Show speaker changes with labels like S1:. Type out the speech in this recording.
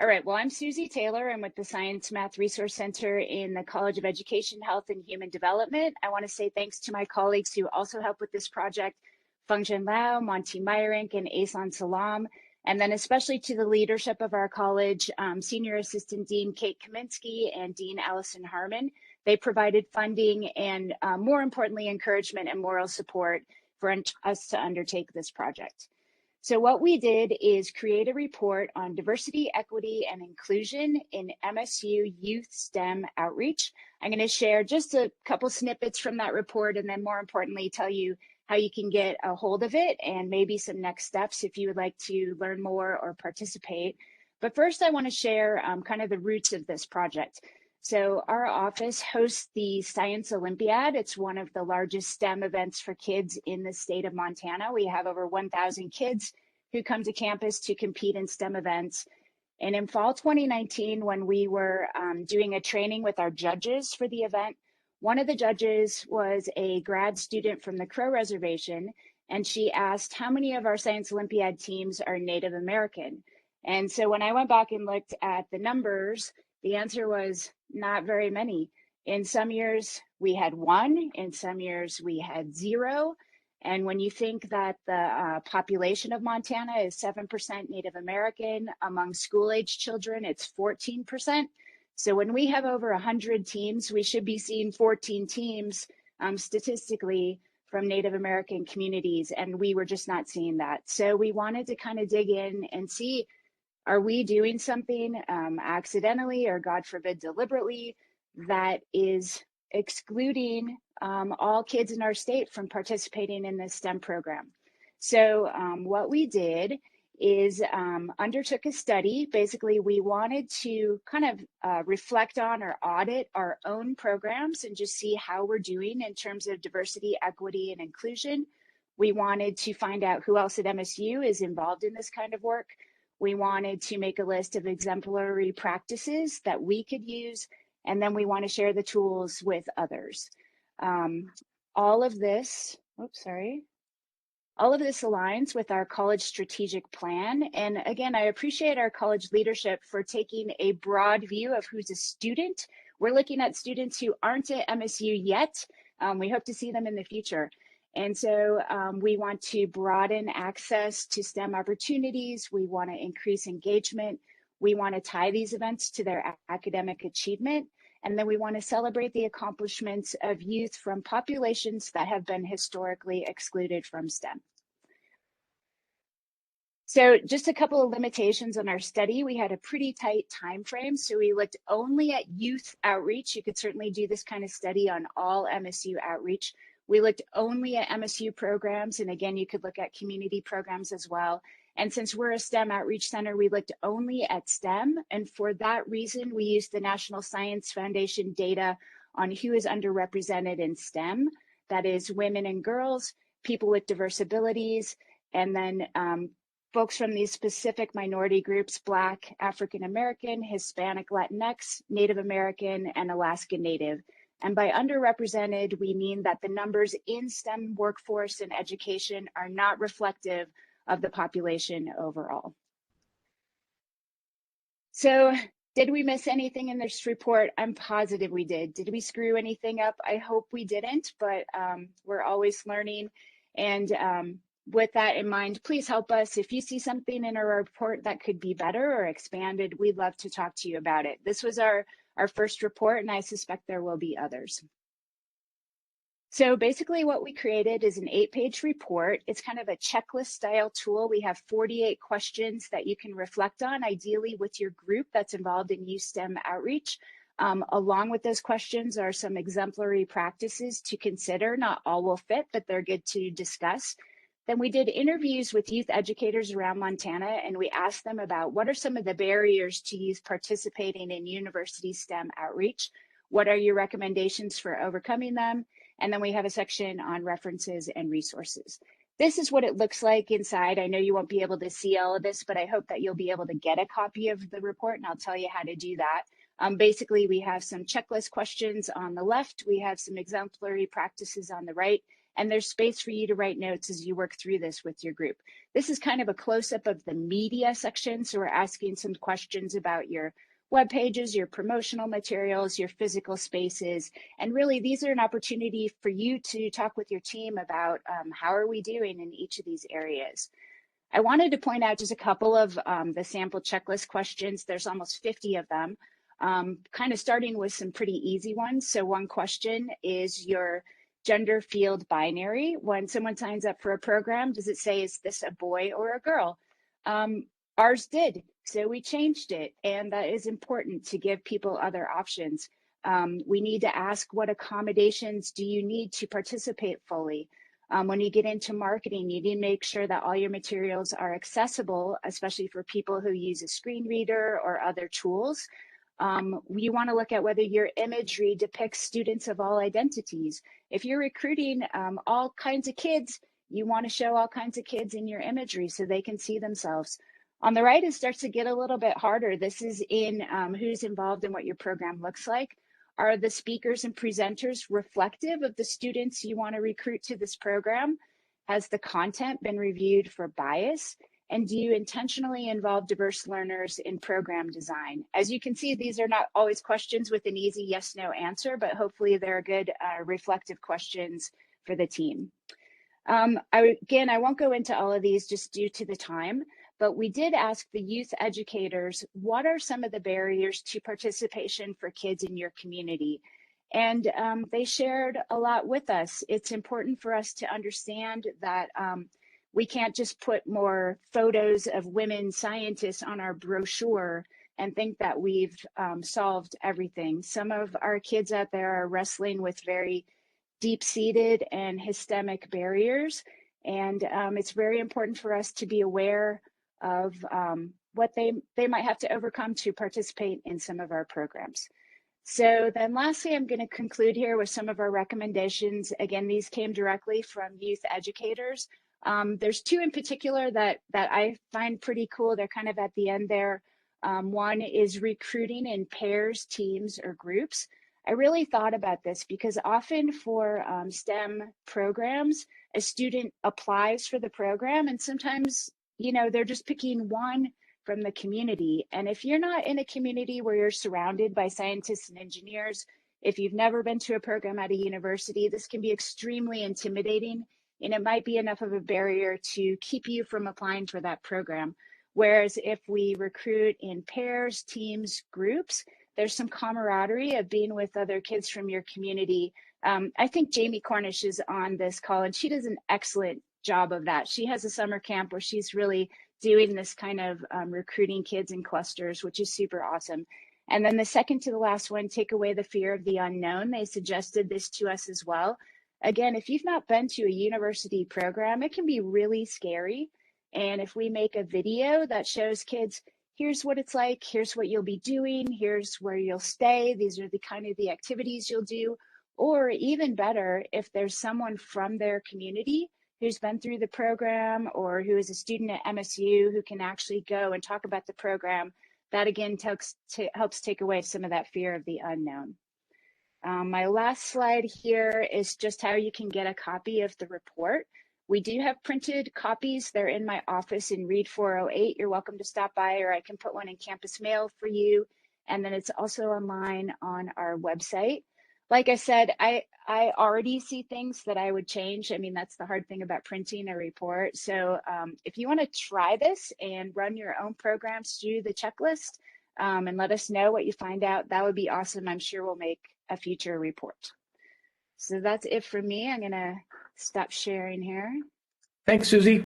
S1: All right, well, I'm Susie Taylor. I'm with the Science Math Resource Center in the College of Education, Health, and Human Development. I want to say thanks to my colleagues who also help with this project, Fengzhen Lau, Monty Meyerink, and Asan Salam, and then especially to the leadership of our college, Senior Assistant Dean Kate Kaminsky and Dean Allison Harmon. They provided funding and more importantly, encouragement and moral support for us to undertake this project. So what we did is create a report on diversity, equity, and inclusion in MSU Youth STEM Outreach. I'm going to share just a couple snippets from that report and then more importantly tell you how you can get a hold of it and maybe some next steps if you would like to learn more or participate. But first I want to share kind of the roots of this project. So our office hosts the Science Olympiad. It's one of the largest STEM events for kids in the state of Montana. We have over 1,000 kids who come to campus to compete in STEM events. And in fall 2019, when we were doing a training with our judges for the event, one of the judges was a grad student from the Crow Reservation, and she asked how many of our Science Olympiad teams are Native American. And so when I went back and looked at the numbers, the answer was not very many. In some years we had 1, in some years we had 0. And when you think that the population of Montana is 7% Native American, among school-age children, it's 14%. So when we have over 100 teams, we should be seeing 14 teams statistically from Native American communities, and we were just not seeing that. So we wanted to kind of dig in and see, are we doing something accidentally or God forbid deliberately that is excluding all kids in our state from participating in this STEM program? So what we did is undertook a study. Basically, we wanted to kind of reflect on or audit our own programs and just see how we're doing in terms of diversity, equity, and inclusion. We wanted to find out who else at MSU is involved in this kind of work. We wanted to make a list of exemplary practices that we could use, and then we want to share the tools with others. All of this aligns with our college strategic plan. And again, I appreciate our college leadership for taking a broad view of who's a student. We're looking at students who aren't at MSU yet. We hope to see them in the future. And so we want to broaden access to STEM opportunities. We want to increase engagement. We want to tie these events to their academic achievement. And then we want to celebrate the accomplishments of youth from populations that have been historically excluded from STEM. So just a couple of limitations on our study. We had a pretty tight time frame, so we looked only at youth outreach. You could certainly do this kind of study on all MSU outreach. We looked only at MSU programs, and again, you could look at community programs as well. And since we're a STEM outreach center, we looked only at STEM. And for that reason, we used the National Science Foundation data on who is underrepresented in STEM. That is women and girls, people with diverse abilities, and then folks from these specific minority groups: Black, African American, Hispanic, Latinx, Native American, and Alaska Native. And by underrepresented, we mean that the numbers in STEM workforce and education are not reflective of the population overall. So did we miss anything in this report? I'm positive we did. Did we screw anything up? I hope we didn't, but we're always learning. And with that in mind, please help us. If you see something in our report that could be better or expanded, we'd love to talk to you about it. This was our first report, and I suspect there will be others. So basically what we created is an 8-page report. It's kind of a checklist style tool. We have 48 questions that you can reflect on, ideally with your group that's involved in youth STEM outreach. Along with those questions are some exemplary practices to consider. Not all will fit, but they're good to discuss. Then we did interviews with youth educators around Montana, and we asked them about what are some of the barriers to youth participating in university STEM outreach? What are your recommendations for overcoming them? And then we have a section on references and resources. This is what it looks like inside. I know you won't be able to see all of this, but I hope that you'll be able to get a copy of the report, and I'll tell you how to do that. Basically, we have some checklist questions on the left. We have some exemplary practices on the right. and there's space for you to write notes as you work through this with your group. This is kind of a close-up of the media section, so we're asking some questions about your web pages, your promotional materials, your physical spaces, and really these are an opportunity for you to talk with your team about how are we doing in each of these areas. I wanted to point out just a couple of the sample checklist questions. There's almost 50 of them, kind of starting with some pretty easy ones. So one question is your gender field binary. When someone signs up for a program, does it say, is this a boy or a girl? Ours did, so we changed it, and that is important to give people other options. We need to ask, what accommodations do you need to participate fully? When you get into marketing, you need to make sure that all your materials are accessible, especially for people who use a screen reader or other tools. You want to look at whether your imagery depicts students of all identities. If you're recruiting all kinds of kids, you want to show all kinds of kids in your imagery so they can see themselves. On the right, it starts to get a little bit harder. This is in who's involved and what your program looks like. Are the speakers and presenters reflective of the students you want to recruit to this program? Has the content been reviewed for bias? And do you intentionally involve diverse learners in program design? As you can see, these are not always questions with an easy yes/no answer, but hopefully they're good reflective questions for the team. Again, I won't go into all of these just due to the time, but we did ask the youth educators, what are some of the barriers to participation for kids in your community? And they shared a lot with us. It's important for us to understand that we can't just put more photos of women scientists on our brochure and think that we've solved everything. Some of our kids out there are wrestling with very deep-seated and systemic barriers, and it's very important for us to be aware of what they might have to overcome to participate in some of our programs. So then lastly, I'm going to conclude here with some of our recommendations. Again, these came directly from youth educators. There's two in particular that I find pretty cool. They're kind of at the end there. One is recruiting in pairs, teams, or groups. I really thought about this because often for STEM programs, a student applies for the program and sometimes, you know, they're just picking one from the community. And if you're not in a community where you're surrounded by scientists and engineers, if you've never been to a program at a university, this can be extremely intimidating, and it might be enough of a barrier to keep you from applying for that program. Whereas if we recruit in pairs, teams, groups, there's some camaraderie of being with other kids from your community. I think Jamie Cornish is on this call, and she does an excellent job of that. She has a summer camp where she's really doing this kind of recruiting kids in clusters, which is super awesome. And then the second to the last one, take away the fear of the unknown. They suggested this to us as well. Again, if you've not been to a university program, it can be really scary. And if we make a video that shows kids, here's what it's like, here's what you'll be doing, here's where you'll stay, these are the kind of the activities you'll do, or even better, if there's someone from their community who's been through the program or who is a student at MSU who can actually go and talk about the program, that again helps take away some of that fear of the unknown. My last slide here is just how you can get a copy of the report. We do have printed copies. They're in my office in Reed 408. You're welcome to stop by, or I can put one in campus mail for you. And then it's also online on our website. Like I said, I already see things that I would change. I mean, that's the hard thing about printing a report. So if you want to try this and run your own programs through the checklist and let us know what you find out, that would be awesome. I'm sure we'll make a future report. So that's it for me. I'm going to stop sharing here.
S2: Thanks, Susie.